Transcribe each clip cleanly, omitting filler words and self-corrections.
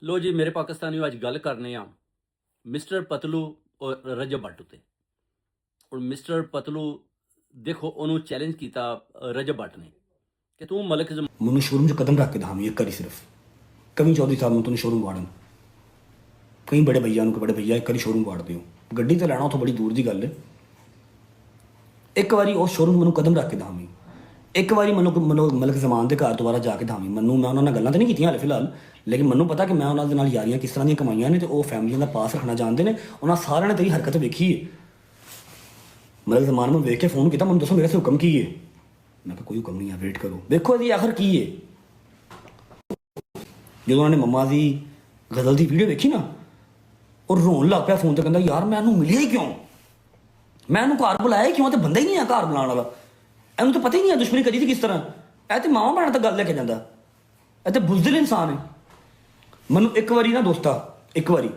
लो जी मेरे पाकिस्तानियों अज गल करने मिस्टर पतलू और रजब भट्ट उत्ते। और मिस्टर पतलू देखो उन्होंने चैलेंज किया रजब भट्ट ने कि तू मलिक ਮੈਨੂੰ ਸ਼ੋਰੂਮ 'ਚ ਕਦਮ ਰੱਖ ਕੇ ਦਿਖਾਵੀਂ ਇੱਕ ਵਾਰੀ ਸਿਰਫ ਕਵੀ ਚੌਧਰੀ ਸਾਹਿਬ ਨੂੰ ਤੈਨੂੰ ਸ਼ੋਰੂਮ ਵਾੜਨ ਕਈ ਬੜੇ ਭਈਆ ਨੂੰ ਕਿ ਬੜੇ ਭਈਆ ਇੱਕ ਵਾਰੀ ਸ਼ੋਰੂਮ ਵਾੜ ਦਿਓ ਗੱਡੀ ਤੇ ਲੈਣਾ ਉੱਥੋਂ ਬੜੀ ਦੂਰ ਦੀ ਗੱਲ ਹੈ ਇੱਕ ਵਾਰੀ ਉਸ ਸ਼ੋਰੂਮ ਮੈਨੂੰ ਕਦਮ ਰੱਖ ਕੇ ਦਿਖਾਵੀਂ ਇੱਕ ਵਾਰੀ ਮੈਨੂੰ ਮਲਕ ਜ਼ਮਾਨ ਦੇ ਘਰ ਦੁਬਾਰਾ ਜਾ ਕੇ ਦਿਖਾਵੀਂ ਮੈਨੂੰ ਮੈਂ ਉਹਨਾਂ ਨਾਲ ਗੱਲਾਂ ਤਾਂ ਨਹੀਂ ਕੀਤੀਆਂ ਹਾਲੇ ਫਿਲਹਾਲ ਲੇਕਿਨ ਮੈਨੂੰ ਪਤਾ ਕਿ ਮੈਂ ਉਹਨਾਂ ਦੇ ਨਾਲ ਯਾਰੀਆਂ ਕਿਸ ਤਰ੍ਹਾਂ ਦੀਆਂ ਕਮਾਈਆਂ ਨੇ ਤੇ ਉਹ ਫੈਮਲੀਆਂ ਦਾ ਪਾਸ ਰੱਖਣਾ ਜਾਣਦੇ ਨੇ ਉਹਨਾਂ ਸਾਰਿਆਂ ਨੇ ਤੇਰੀ ਹਰਕਤ ਵੇਖੀ ਹੈ ਮਲਕ ਜ਼ਮਾਨ ਨੂੰ ਵੇਖ ਕੇ ਫੋਨ ਕੀਤਾ ਮੈਨੂੰ ਦੱਸੋ ਮੇਰੇ ਸੇ ਹੁਕਮ ਕੀ ਹੈ ਮੈਂ ਕਿਹਾ ਕੋਈ ਹੁਕਮ ਨਹੀਂ ਹੈ ਵੇਟ ਕਰੋ ਵੇਖੋ ਇਹਦੀ ਆਖਰ ਕੀ ਹੈ ਜਦੋਂ ਉਹਨਾਂ ਨੇ ਮੰਮਾ ਦੀ ਗਜ਼ਲ ਦੀ ਵੀਡੀਓ ਵੇਖੀ ਨਾ ਉਹ ਰੋਣ ਲੱਗ ਪਿਆ ਫੋਨ ਤੇ ਕਹਿੰਦਾ ਯਾਰ ਮੈਂ ਇਹਨੂੰ ਮਿਲਿਆ ਹੀ ਕਿਉਂ ਮੈਂ ਇਹਨੂੰ ਘਰ ਬੁਲਾਇਆ ਹੀ ਕਿਉਂ ਤੇ ਬੰਦਾ ਹੀ ਨਹੀਂ ਆ ਘਰ ਬੁਲਾਉਣ ਵਾਲਾ ਇਹਨੂੰ ਤਾਂ ਪਤਾ ਹੀ ਨਹੀਂ ਹੈ ਦੁਸ਼ਮਣੀ ਕਦੀ ਦੀ ਕਿਸ ਤਰ੍ਹਾਂ ਇਹ ਤੇ ਮਾਵਾਂ ਭੈਣਾਂ ਤੱਕ ਗੱਲ ਲੈ ਕੇ ਜਾਂਦਾ ਇਹ ਤੇ ਬੁਜ਼ਦਿਲ ਇਨਸਾਨ ਹੈ ਮੈਨੂੰ ਇੱਕ ਵਾਰੀ ਨਾ ਦੋਸਤਾ ਇੱਕ ਵਾਰੀ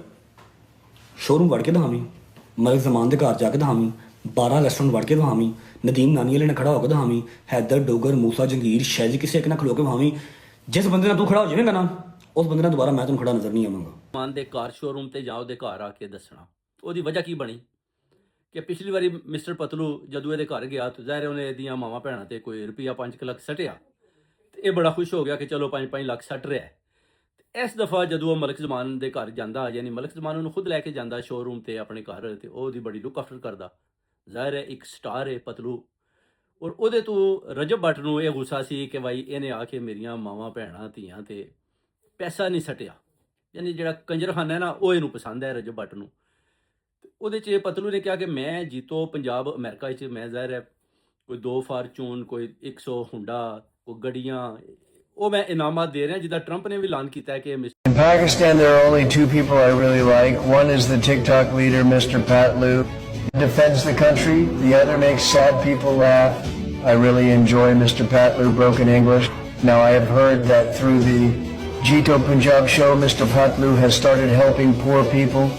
ਸ਼ੋਰੂਮ ਵੜ ਕੇ ਦਿਖਾਵੀਂ ਮਲਕ ਜ਼ਮਾਨ ਦੇ ਘਰ ਜਾ ਕੇ ਦਿਖਾਵੀਂ 12 ਰੈਸਟੋਰੈਂਟ ਵੜ ਕੇ ਦਿਖਾਵੀਂ ਨਦੀਮ ਨਾਨੀ ਵਾਲੇ ਨੇ ਖੜਾ ਹੋ ਕੇ ਦਿਖਾਵੀਂ ਹੈਦਰ ਡੋਗਰ ਮੂਸਾ ਜੰਗੀਰ ਸ਼ੈਜੀ ਕਿਸੇ ਇੱਕ ਨਾਲ ਖਲੋ ਕੇ ਦਿਖਾਵੀਂ ਜਿਸ ਬੰਦੇ ਨਾਲ ਤੂੰ ਖੜਾ ਹੋ ਜਾਵੇਂਗਾ ਨਾ ਉਸ ਬੰਦੇ ਨਾਲ ਦੁਬਾਰਾ ਮੈਂ ਤੈਨੂੰ ਖੜਾ ਨਜ਼ਰ ਨਹੀਂ ਆਵਾਂਗਾ मान के कार शोरूम ते जाओ दे घर आके दसना ਉਹਦੀ वजह की बनी कि पिछली बारी मिस्टर पतलू जदों ਇਹਦੇ घर गया तो ਜ਼ਾਹਿਰ ਉਹਨੇ ਇਹਦੀਆਂ ਮਾਵਾਂ ਭੈਣਾਂ ਤੇ ਕੋਈ ਰੁਪਿਆ 5 ਲੱਖ ਸਟਿਆ ਤੇ ਇਹ ਬੜਾ ਖੁਸ਼ ਹੋ ਗਿਆ ਕਿ ਚਲੋ 5 ਲੱਖ ਸਟ ਰਿਹਾ ਤੇ ਇਸ ਦਫਾ ਜਦੋਂ ਉਹ ਮਲਕ ਜ਼ਮਾਨ ਦੇ ਘਰ ਜਾਂਦਾ ਯਾਨੀ ਮਲਕ ਜ਼ਮਾਨ ਉਹਨੂੰ ਖੁਦ ਲੈ ਕੇ ਜਾਂਦਾ ਸ਼ੋਰੂਮ ਤੇ ਆਪਣੇ ਘਰ ਤੇ ਉਹਦੀ ਬੜੀ ਲੁੱਕ ਆਫਟਰ ਕਰਦਾ ਜ਼ਾਹਿਰ ਹੈ ਇੱਕ ਸਟਾਰ ਹੈ ਪਤਲੂ ਔਰ ਉਹਦੇ ਤੋਂ ਰਜਬ ਭੱਟ ਨੂੰ ਇਹ ਗੁੱਸਾ ਸੀ ਕਿ ਭਾਈ ਇਹਨੇ ਆ ਕੇ ਮੇਰੀਆਂ ਮਾਵਾਂ ਭੈਣਾਂ ਧੀਆਂ ਤੇ ਪੈਸਾ ਨਹੀਂ ਸਟਿਆ ਯਾਨੀ ਜਿਹੜਾ ਕੰਜਰਖਾਨਾ ਹੈ ਨਾ ਉਹ ਇਹਨੂੰ ਪਸੰਦ ਹੈ ਰਜਬ ਭੱਟ ਨੂੰ ਉਹਦੇ 'ਚ ਪਤਲੂ ਨੇ ਕਿਹਾ ਕਿ ਮੈਂ ਜੀਤੋ ਪੰਜਾਬ ਅਮਰੀਕਾ 'ਚ ਮੈਂ ਜ਼ਾਹਿਰ ਹੈ ਕੋਈ 2 ਫਾਰਚੂਨ ਕੋਈ 100 ਹੁੰਡਾ ਕੋਈ ਗੱਡੀਆਂ ਉਹ ਮੈਂ ਇਨਾਮਾਤ ਦੇ ਰਿਹਾ ਜਿੱਦਾਂ ਟਰੰਪ ਨੇ ਵੀ ਐਲਾਨ ਕੀਤਾ ਹੈ ਕਿ In Pakistan, there are only two people I really like. One is the TikTok leader, Mr. Pat Lou. He defends the country. The other makes sad people laugh. I really enjoy Mr. Pat Lou Broken English. Now, I have heard that through the Jito Punjab show, Mr. Pat Lou has started helping poor people.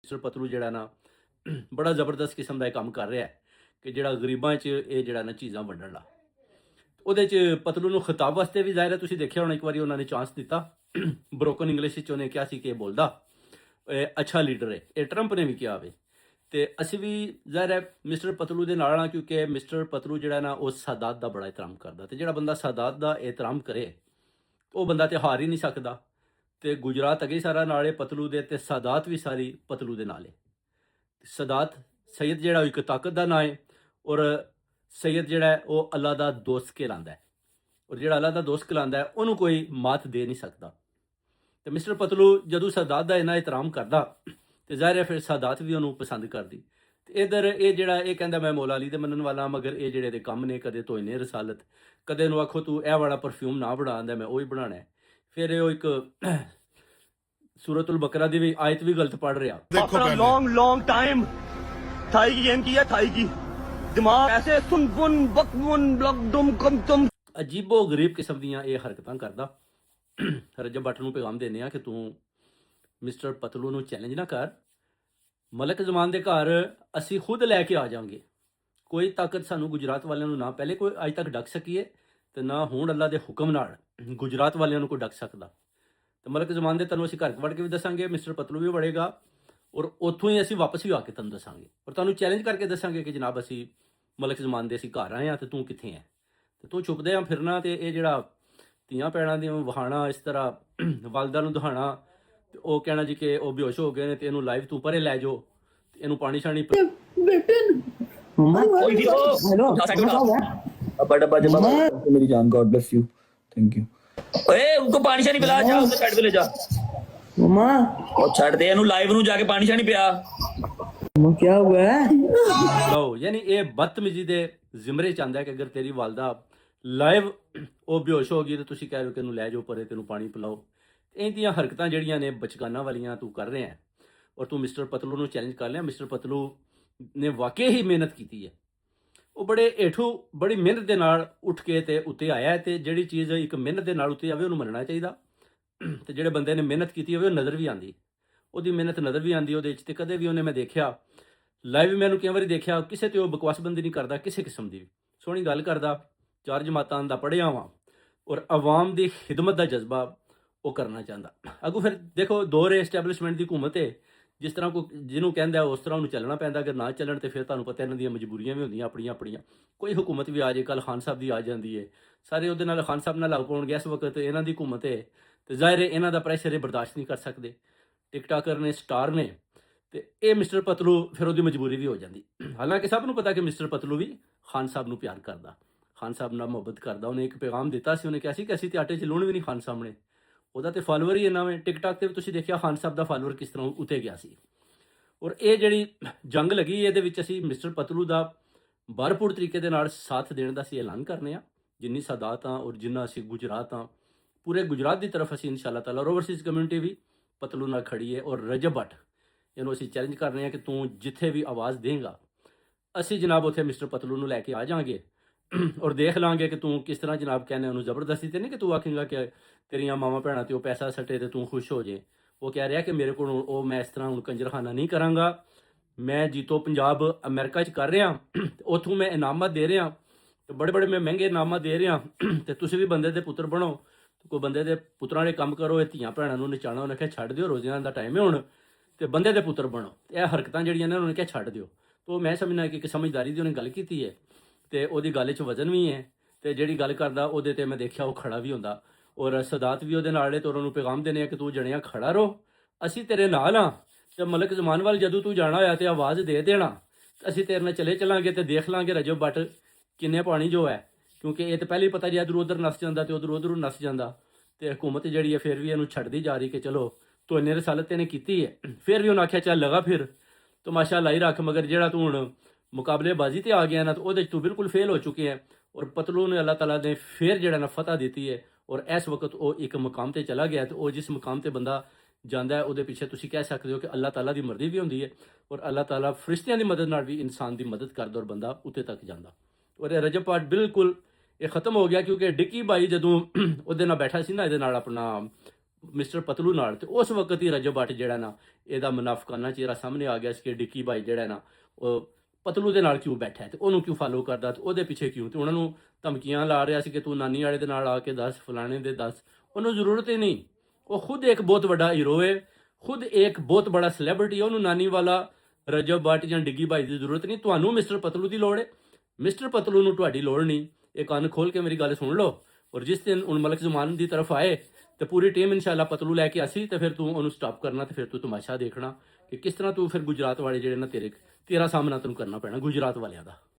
Mister Patlu ਜਿਹੜਾ ਨਾ ਬੜਾ ਜ਼ਬਰਦਸਤ ਕਿਸਮ ਦਾ ਇਹ ਕੰਮ ਕਰ ਰਿਹਾ ਹੈ ਕਿ ਜਿਹੜਾ ਗਰੀਬਾਂ 'ਚ ਇਹ ਜਿਹੜਾ ਨਾ ਚੀਜ਼ਾਂ ਵੰਡਣ ਲਾ ਉਹਦੇ 'ਚ ਪਤਲੂ ਨੂੰ ਖਿਤਾਬ ਵਾਸਤੇ ਵੀ ਜ਼ਾਹਿਰ ਹੈ ਤੁਸੀਂ ਦੇਖਿਆ ਹੋਣਾ ਇੱਕ ਵਾਰੀ ਉਹਨਾਂ ਨੇ ਚਾਂਸ ਦਿੱਤਾ ਬ੍ਰੋਕਨ ਇੰਗਲਿਸ਼ 'ਚ ਉਹਨੇ ਕਿਹਾ ਸੀ ਕਿ ਇਹ ਬੋਲਦਾ ਅੱਛਾ ਲੀਡਰ ਹੈ ਇਹ ਟਰੰਪ ਨੇ ਵੀ ਕਿਹਾ ਵੇ ਤੇ ਅਸੀਂ ਵੀ ਜ਼ਾਹਿਰ ਹੈ ਮਿਸਟਰ ਪਤਲੂ ਦੇ ਨਾਲ ਆ ਕਿਉਂਕਿ ਮਿਸਟਰ ਪਤਲੂ ਜਿਹੜਾ ਨਾ ਉਹ ਸਾਦਾਤ ਦਾ ਬੜਾ ਇਤਰਾਮ ਕਰਦਾ ਤੇ ਜਿਹੜਾ ਬੰਦਾ ਸਾਦਾਤ ਦਾ ਇਤਰਾਮ ਕਰੇ ਉਹ ਬੰਦਾ ਤੇ ਹਾਰ ਹੀ ਨਹੀਂ ਸਕਦਾ ਤੇ ਗੁਜਰਾਤ ਅਗੇ ਸਾਰਾ ਨਾਲੇ ਪਤਲੂ ਦੇ ਤੇ ਸਾਦਾਤ ਵੀ ਸਾਰੀ ਪਤਲੂ ਦੇ ਨਾਲੇ ਸਾਦਾਤ ਸੈयद ਜਿਹੜਾ ਇੱਕ ਤਾਕਤ ਦਾ ਨਾਂ ਹੈ ਔਰ ਸੈयद ਜਿਹੜਾ ਉਹ ਅੱਲਾ ਦਾ ਦੋਸਤ ਕਹਿਲਾਂਦਾ ਹੈ ਔਰ ਜਿਹੜਾ ਅੱਲਾ ਦਾ ਦੋਸਤ ਕਹਿਲਾਂਦਾ ਹੈ ਉਹਨੂੰ ਕੋਈ ਮਾਤ ਦੇ ਨਹੀਂ ਸਕਦਾ ਤੇ ਮਿਸਟਰ ਪਤਲੂ ਜਦੋਂ ਸਾਦਾਤ ਦਾ ਇਹਨਾਂ ਇਤਰਾਮ ਕਰਦਾ ਤੇ ਜ਼ਾਹਿਰ ਹੈ ਫਿਰ ਸਾਦਾਤ ਵੀ ਉਹਨੂੰ ਪਸੰਦ ਕਰਦੀ ਤੇ ਇਧਰ ਇਹ ਜਿਹੜਾ ਇਹ ਕਹਿੰਦਾ ਮੈਂ ਮੌਲਾ ਅਲੀ ਦੇ ਮੰਨਣ ਵਾਲਾ ਮਗਰ ਇਹ ਜਿਹੜੇ ਦੇ ਕੰਮ ਨੇ ਕਦੇ ਧੋਇਨੇ ਰਸਾਲਤ ਕਦੇ ਨੂੰ ਆਖੋ ਤੂੰ ਇਹ ਵਾਲਾ ਪਰਫਿਊਮ ਨਾ ਬਣਾਉਂਦਾ ਮੈਂ ਉਹ ਹੀ ਬਣਾਉਣਾ ਹੈ फिर वो एक सूरतुल बकरा दी भी आयत भी गलत पढ़ रहा अपना लॉन्ग टाइम थाई की गेम किया थाई की दिमाग ऐसे सुन बुन बक बुन ब्लक दुम कम तुम अजीबो गरीब किस्म दियां ये हरकतां करदा रजब भट्ट नूं पैगाम देने कि तू मिस्टर पतलू नूं चैलेंज ना कर मलक जमान दे घर असी खुद लैके आ जाएंगे कोई ताकत सानू गुजरात वालियां नूं ना पहले कोई अज तक डक सकीए ਤੇ ਨਾ ਹੁਣ ਅੱਲਾ ਦੇ ਹੁਕਮ ਨਾਲ ਗੁਜਰਾਤ ਵਾਲਿਆਂ ਨੂੰ ਕੋਈ ਡੱਕ ਸਕਦਾ ਤੇ ਮਲਕ ਜ਼ਮਾਨ ਦੇ ਤੁਹਾਨੂੰ ਅਸੀਂ ਘਰ ਵੜ ਕੇ ਵੀ ਦੱਸਾਂਗੇ ਮਿਸਟਰ ਪਤਲੂ ਵੀ ਵੜੇਗਾ ਔਰ ਉੱਥੋਂ ਹੀ ਅਸੀਂ ਵਾਪਸ ਵੀ ਆ ਕੇ ਤੁਹਾਨੂੰ ਦੱਸਾਂਗੇ ਔਰ ਤੁਹਾਨੂੰ ਚੈਲੰਜ ਕਰਕੇ ਦੱਸਾਂਗੇ ਕਿ ਜਨਾਬ ਅਸੀਂ ਮਲਕ ਜ਼ਮਾਨ ਦੇ ਅਸੀਂ ਘਰ ਆਏ ਆ ਤੇ ਤੂੰ ਕਿੱਥੇ ਹੈ ਤੇ ਤੂੰ ਛੁਪਦੇ ਆ ਫਿਰਨਾ ਤੇ ਇਹ ਜਿਹੜਾ ਧੀਆਂ ਪੈਣਾ ਦੀ ਵਹਾਣਾ ਇਸ ਤਰ੍ਹਾਂ ਵਾਲਦਾ ਨੂੰ ਦਿਖਾਣਾ ਤੇ ਉਹ ਕਹਿਣਾ ਜੀ ਕਿ ਉਹ ਬੇਹੋਸ਼ ਹੋ ਗਏ ਨੇ ਤੇ ਇਹਨੂੰ ਲਾਈਵ ਤੂੰ ਪਰੇ ਲੈ ਜਾਓ ਤੇ ਇਹਨੂੰ ਪਾਣੀ ਛਾਣੀ मेरी जान God bless you thank you ओए उनको पानी शानी पिला जा उसे साइड पे ले जा मम्मा और छड़ दे ਇਹਨੂੰ ਲਾਈਵ ਨੂੰ ਜਾ ਕੇ ਪਾਣੀ ਸ਼ਾਨੀ ਪਿਆ मम्मा क्या हुआ है ਲਓ ਯਾਨੀ ਇਹ ਬਦਤਮੀਜ਼ੀ ਦੇ ਜ਼ਿਮਰੇ ਚ ਆਂਦਾ ਕਿ ਅਗਰ ਤੇਰੀ ਵਾਲਦਾ ਲਾਈਵ ਉਹ ਬੇਹੋਸ਼ ਹੋ ਗਈ ਤੇ ਤੁਸੀਂ ਕਹਿ ਰਹੇ ਹੋ ਕਿ ਇਹਨੂੰ ਲੈ ਜਾਓ ਪਰੇ ਤੈਨੂੰ ਪਾਣੀ ਪਿਲਾਓ ਇਹਦੀਆਂ ਹਰਕਤਾਂ ਜਿਹੜੀਆਂ ਨੇ ਬਚਕਾਨਾ ਵਾਲੀਆਂ ਤੂੰ ਕਰ ਰਿਹਾ ਔਰ ਤੂੰ ਮਿਸਟਰ ਪਤਲੂ ਨੂੰ ਚੈਲੰਜ ਕਰ ਲਿਆ ਮਿਸਟਰ ਪਤਲੂ ਨੇ ਵਾਕਈ ਹੀ ਮਿਹਨਤ ਕੀਤੀ ਹੈ ਉਹ ਬੜੇ ਹੇਠੋਂ ਬੜੀ ਮਿਹਨਤ ਦੇ ਨਾਲ ਉੱਠ ਕੇ ਤੇ ਉੱਤੇ ਆਇਆ ਹੈ, ਤੇ ਜਿਹੜੀ ਚੀਜ਼ ਇੱਕ ਮਿਹਨਤ ਦੇ ਨਾਲ ਉੱਤੇ ਆਵੇ ਉਹਨੂੰ ਮੰਨਣਾ ਚਾਹੀਦਾ। ਤੇ ਜਿਹੜੇ ਬੰਦੇ ਨੇ ਮਿਹਨਤ ਕੀਤੀ ਹੋਵੇ ਉਹ ਨਜ਼ਰ ਵੀ ਆਉਂਦੀ, ਉਹਦੀ ਮਿਹਨਤ ਨਜ਼ਰ ਵੀ ਆਉਂਦੀ ਉਹਦੇ 'ਚ। ਤੇ ਕਦੇ ਵੀ ਉਹਨੇ, ਮੈਂ ਦੇਖਿਆ ਲਾਈਵ ਮੈਨੂੰ ਕਈ ਵਾਰੀ ਦੇਖਿਆ, ਕਿਸੇ ਤੇ ਉਹ ਬਕਵਾਸਬੰਦੀ ਨਹੀਂ ਕਰਦਾ ਕਿਸੇ ਕਿਸਮ ਦੀ ਵੀ, ਸੋਹਣੀ ਗੱਲ ਕਰਦਾ, 4 ਜਮਾਤਾਂ ਦਾ ਪੜ੍ਹਿਆ ਵਾਂ, ਔਰ ਆਵਾਮ ਦੀ ਖਿਦਮਤ ਦਾ ਜਜ਼ਬਾ ਉਹ ਕਰਨਾ ਚਾਹੁੰਦਾ। ਅੱਗੋਂ ਫਿਰ ਦੇਖੋ ਦੌਰ ਐਸਟੈਬਲਿਸ਼ਮੈਂਟ ਦੀ ਹਕੂਮਤ ਹੈ, ਜਿਸ ਤਰ੍ਹਾਂ ਕੋਈ ਜਿਹਨੂੰ ਕਹਿੰਦਾ ਉਸ ਤਰ੍ਹਾਂ ਉਹਨੂੰ ਚੱਲਣਾ ਪੈਂਦਾ। ਅਗਰ ਨਾ ਚੱਲਣ ਤੇ ਫਿਰ ਤੁਹਾਨੂੰ ਪਤਾ ਇਹਨਾਂ ਦੀਆਂ ਮਜਬੂਰੀਆਂ ਵੀ ਹੁੰਦੀਆਂ ਆਪਣੀਆਂ ਆਪਣੀਆਂ। ਕੋਈ ਹੁਕੂਮਤ ਵੀ ਆ ਜੇ, ਕੱਲ ਖਾਨ ਸਾਹਿਬ ਦੀ ਆ ਜਾਂਦੀ ਹੈ, ਸਾਰੇ ਉਹਦੇ ਨਾਲ ਖਾਨ ਸਾਹਿਬ ਨਾਲ ਲੱਗ ਪਾਉਣਗੇ। ਇਸ ਵਕਤ ਇਹਨਾਂ ਦੀ ਹਕੂਮਤ ਹੈ ਤੇ ਜ਼ਾਹਿਰ ਹੈ ਇਹਨਾਂ ਦਾ ਪ੍ਰੈਸ਼ਰ ਇਹ ਬਰਦਾਸ਼ਤ ਨਹੀਂ ਕਰ ਸਕਦੇ। ਟਿਕਟਾਕਰ ਨੇ, ਸਟਾਰ ਨੇ, ਤੇ ਇਹ ਮਿਸਟਰ ਪਤਲੂ ਫਿਰ ਉਹਦੀ ਮਜਬੂਰੀ ਵੀ ਹੋ ਜਾਂਦੀ। ਹਾਲਾਂਕਿ ਸਭ ਨੂੰ ਪਤਾ ਕਿ ਮਿਸਟਰ ਪਤਲੂ ਵੀ ਖਾਨ ਸਾਹਿਬ ਨੂੰ ਪਿਆਰ ਕਰਦਾ, ਖਾਨ ਸਾਹਿਬ ਨਾਲ ਮੁਹੱਬਤ ਕਰਦਾ। ਉਹਨੇ ਇੱਕ ਪੈਗਾਮ ਦਿੱਤਾ ਸੀ, ਉਹਨੇ ਕਿਹਾ ਸੀ ਕਿ ਅਸੀਂ ਤੇ ਆਟੇ 'ਚ ਲੂਣ ਵੀ ਨਹੀਂ ਖਾਨ ਸਾਹਮਣੇ। ਉਹਦਾ ਤੇ ਫਾਲੋਅਰ ਹੀ ਇੰਨਾ ਵੇ, ਟਿਕਟਾਕ ਤੇ ਵੀ ਤੁਸੀਂ ਦੇਖਿਆ ਖਾਨ ਸਾਹਿਬ ਦਾ ਫਾਲੋਅਰ ਕਿਸ ਤਰ੍ਹਾਂ ਉੱਤੇ ਗਿਆ ਸੀ। ਔਰ ਇਹ ਜਿਹੜੀ ਜੰਗ ਲੱਗੀ ਇਹਦੇ ਵਿੱਚ ਅਸੀਂ ਮਿਸਟਰ ਪਤਲੂ ਦਾ ਭਰਪੂਰ ਤਰੀਕੇ ਦੇ ਨਾਲ ਸਾਥ ਦੇਣ ਦਾ ਅਸੀਂ ਐਲਾਨ ਕਰਨੇ ਆ। ਜਿੰਨੀ ਸਾਦਾਤ ਆ ਔਰ ਜਿੰਨਾ ਅਸੀਂ ਗੁਜਰਾਤ ਆ, ਪੂਰੇ ਗੁਜਰਾਤ ਦੀ ਤਰਫ ਅਸੀਂ ਇਨਸ਼ਾ ਅੱਲਾਹ ਤਾਲਾ, ਓਵਰਸੀਜ਼ ਕਮਿਊਨਿਟੀ ਵੀ ਪਤਲੂ ਨਾਲ ਖੜੀ ਹੈ। ਔਰ ਰਜਬ ਭੱਟ ਇਹਨੂੰ ਅਸੀਂ ਚੈਲੰਜ ਕਰ ਰਹੇ ਆ ਕਿ ਤੂੰ ਜਿੱਥੇ ਵੀ ਆਵਾਜ਼ ਦੇਂਗਾ ਅਸੀਂ ਜਨਾਬ ਉੱਥੇ ਮਿਸਟਰ ਪਤਲੂ ਨੂੰ ਲੈ ਕੇ ਆ ਜਾਵਾਂਗੇ ਔਰ ਦੇਖ ਲਾਂਗੇ ਕਿ ਤੂੰ ਕਿਸ ਤਰ੍ਹਾਂ ਜਨਾਬ ਕਹਿੰਦੇ ਉਹਨੂੰ ਜ਼ਬਰਦਸਤੀ ਤੇ ਨਹੀਂ ਕਿ ਤੂੰ ਆਖੇਂਗਾ ਕਿ ਤੇਰੀਆਂ ਮਾਵਾਂ ਭੈਣਾਂ ਤੇ ਉਹ ਪੈਸਾ ਸੱਟੇ ਤੇ ਤੂੰ ਖੁਸ਼ ਹੋ ਜੇ। ਉਹ ਕਹਿ ਰਿਹਾ ਕਿ ਮੇਰੇ ਕੋਲ ਉਹ ਮੈਂ ਇਸ ਤਰ੍ਹਾਂ ਹੁਣ ਕੰਜਰਖਾਨਾ ਨਹੀਂ ਕਰਾਂਗਾ, ਮੈਂ ਜੀਤੋ ਪੰਜਾਬ ਅਮਰੀਕਾ 'ਚ ਕਰ ਰਿਹਾ, ਉੱਥੋਂ ਮੈਂ ਇਨਾਮਤ ਦੇ ਰਿਹਾ, ਤੇ ਬੜੇ ਬੜੇ ਮੈਂ ਮਹਿੰਗੇ ਇਨਾਮਤ ਦੇ ਰਿਹਾ, ਤੇ ਤੁਸੀਂ ਵੀ ਬੰਦੇ ਦੇ ਪੁੱਤਰ ਬਣੋ, ਕੋਈ ਬੰਦੇ ਦੇ ਪੁੱਤਰਾਂ ਵਾਲੇ ਕੰਮ ਕਰੋ। ਇਹ ਧੀਆਂ ਭੈਣਾਂ ਨੂੰ ਨਚਾਉਣਾ ਉਹਨੇ ਕਿਹਾ ਛੱਡ ਦਿਓ, ਰੋਜ਼ਿਆਂ ਦਾ ਟਾਈਮ ਹੈ ਹੁਣ, ਤੇ ਬੰਦੇ ਦੇ ਪੁੱਤਰ ਬਣੋ। ਇਹ ਹਰਕਤਾਂ ਜਿਹੜੀਆਂ ਨੇ ਉਹਨੇ ਕਿਹਾ ਛੱਡ ਦਿਓ। तो मैं समझना कि एक समझदारी की उन्हें गल की है तो वो गल च वजन भी है तो जी गल करता वो मैं देखा वो खड़ा भी होंदा और सदात भी वो तो उन्होंने पैगाम देने कि तू जनिया खड़ा रहो असी तेरे नाल हाँ तो मलक जमान वाल जदों तू जाना होया तो आवाज़ दे देना असी तेरे नाल चले चलांगे तो देख लांगे रजब बट किन्ने पानी जो है क्योंकि ये तो पहले ही पता जी इधर उधर नस जाता तो उधर उधर नस जाता तो हुकूमत जी है फिर भी इन्हू छड्डदी जा रही कि चलो तो इन्ने रसालत इन्हें की है फिर भी उन्हें आख्या चल लगा फिर तमाशा लाई रख मगर जेड़ा तू हुण मुकाबलेबाजी ते आ गया ना तो वो तू बिल्कुल फेल हो चुके हैं और पतलू ने अल्लाह ताला ने फिर जेड़ा ना फतह दी है और इस वक्त वो एक मुकाम ते चला गया तो वो जिस मुकाम ते बंदा जांदा है उहदे पीछे तुसीं कह सकते हो कि अल्लाह ताला दी मर्जी भी होंदी है और अल्लाह ताला फरिश्तियां दी मदद नाल भी इंसान दी मदद करदा और बंदा उत्ते तक जांदा और ये रजब पाठ बिल्कुल ये खत्म हो गया क्योंकि डिक्की भाई जदों उहदे नाल बैठा सी ना इहदे नाल अपना मिस्टर पतलू नाल ते उस वक्त ही रजब भट्ट जेड़ा ना ਇਹਦਾ ਮੁਨਾਫਕਾਨਾ ਚਿਹਰਾ ਸਾਹਮਣੇ ਆ ਗਿਆ ਸੀ ਕਿ ਡਿੱਕੀ ਬਾਈ ਜਿਹੜਾ ਨਾ ਉਹ ਪਤਲੂ ਦੇ ਨਾਲ ਕਿਉਂ ਬੈਠਾ ਤੇ ਉਹਨੂੰ ਕਿਉਂ ਫਾਲੋ ਕਰਦਾ ਤੇ ਉਹਦੇ ਪਿੱਛੇ ਕਿਉਂ ਤੇ ਉਹਨਾਂ ਨੂੰ ਧਮਕੀਆਂ ਲਾ ਰਿਹਾ ਸੀ ਕਿ ਤੂੰ ਨਾਨੀ ਵਾਲੇ ਦੇ ਨਾਲ ਆ ਕੇ ਦੱਸ ਫਲਾਣੇ ਦੇ ਦੱਸ ਉਹਨੂੰ ਜ਼ਰੂਰਤ ਹੀ ਨਹੀਂ ਉਹ ਖੁਦ ਇੱਕ ਬਹੁਤ ਵੱਡਾ ਹੀਰੋ ਹੈ ਖੁਦ ਇੱਕ ਬਹੁਤ ਬੜਾ ਸੈਲੀਬ੍ਰਿਟੀ ਹੈ ਉਹਨੂੰ ਨਾਨੀ ਵਾਲਾ ਰਜਬ ਭੱਟ ਜਾਂ ਡਿੱਗੀ ਬਾਈ ਦੀ ਜ਼ਰੂਰਤ ਨਹੀਂ ਤੁਹਾਨੂੰ ਮਿਸਟਰ ਪਤਲੂ ਦੀ ਲੋੜ ਹੈ ਮਿਸਟਰ ਪਤਲੂ ਨੂੰ ਤੁਹਾਡੀ ਲੋੜ ਨਹੀਂ ਇਹ ਕੰਨ ਖੋਲ ਕੇ ਮੇਰੀ ਗੱਲ ਸੁਣ ਲਓ ਔਰ ਜਿਸ ਦਿਨ ਹੁਣ ਮਲਕ ਜ਼ਮਾਨ ਦੀ ਤਰਫ ਆਏ तो पूरी टीम इंशाल्लाह पतलू लैके आसी तो फिर तू उन्होंने स्टॉप करना तो फिर तू तमाशा देखना कि किस तरह तू फिर गुजरात वाले जेडे ना तेरा सामना तेन करना पैना गुजरात वालियां दा।